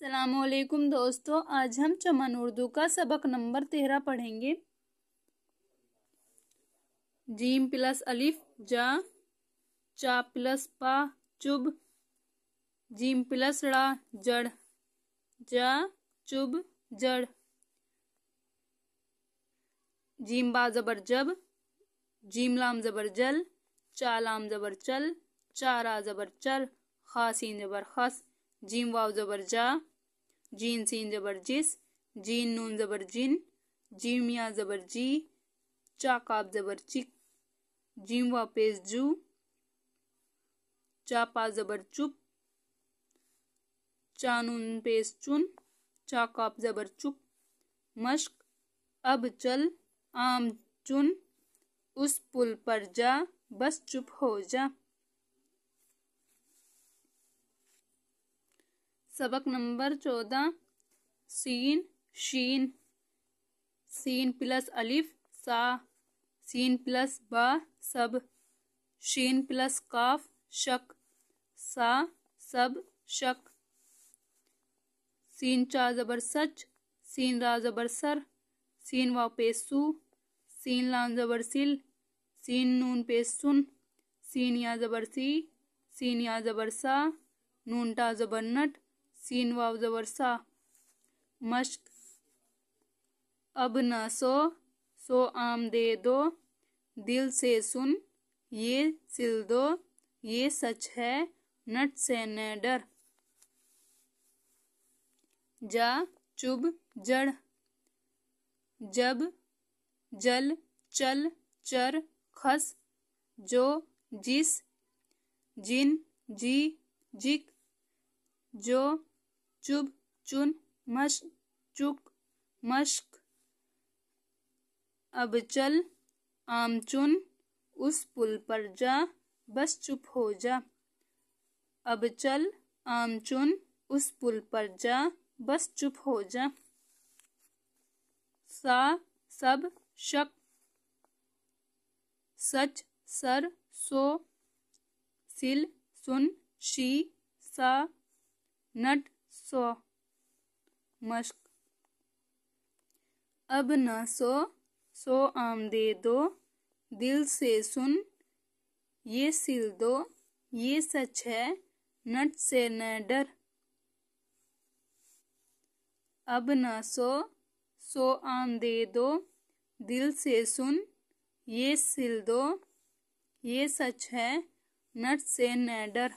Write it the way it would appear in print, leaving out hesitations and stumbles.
अस्सलामुअलैकुम दोस्तों, आज हम चमन उर्दू का सबक नंबर 13 पढ़ेंगे। जीम प्लस अलिफ जा, चा प्लस पा चुब, जीम प्लस ड़ा जड़, जा चुब जड़, जीम बा जबर जब, जीम लाम जबर जल, चा लाम जबर चल, चारा जबर चर, खा सीन जबर खस, जीम वाव जबर जा, जीन सीन जबर जिस, जीन नून जबर जिन, जीम या जबर जी, चा काब जबर चिक, जीम वा पेश जू, चा पा जबर चुप, चा नून पेश चुन, चा काब जबर चुप, मश्क अब चल, आम चुन, उस पुल पर जा, बस चुप हो जा। सबक नंबर 14 सीन शीन, सीन प्लस अलिफ सा, सीन प्लस बा सब, शीन प्लस काफ शक, सा सब शक, सीन चा जबर सच, सीन रा जबर सर, सीन वाव पेश सू, सीन लाम जबर सिल, सीन नून पेश सुन, सीन या जबर सी, सीन या जबर सा, नून टा जबर नट, सीन वाव जबर सा, मश्क अब न सो आम दे दो, दिल से सुन, ये सिल दो, ये सच है, नट से न डर, जा चुब जड़, जब जल चल चर खस, जो जिस, जिन जी जिक, जो चुब चुन, मश्क चुक मश्क अब चल, आम चुन, उस पुल पर जा, बस चुप हो जा। अब चल, आम चुन, उस पुल पर जा, बस चुप हो जा। सा सब शक, सच सर सो, सिल सुन शी सा, नट सो, मश्क अब न सो आम दे दो, दिल से सुन, ये सिल दो, ये सच है, नट से न डर, अब न सो आम दे दो, दिल से सुन, ये सिल दो, ये सच है, नट से न डर।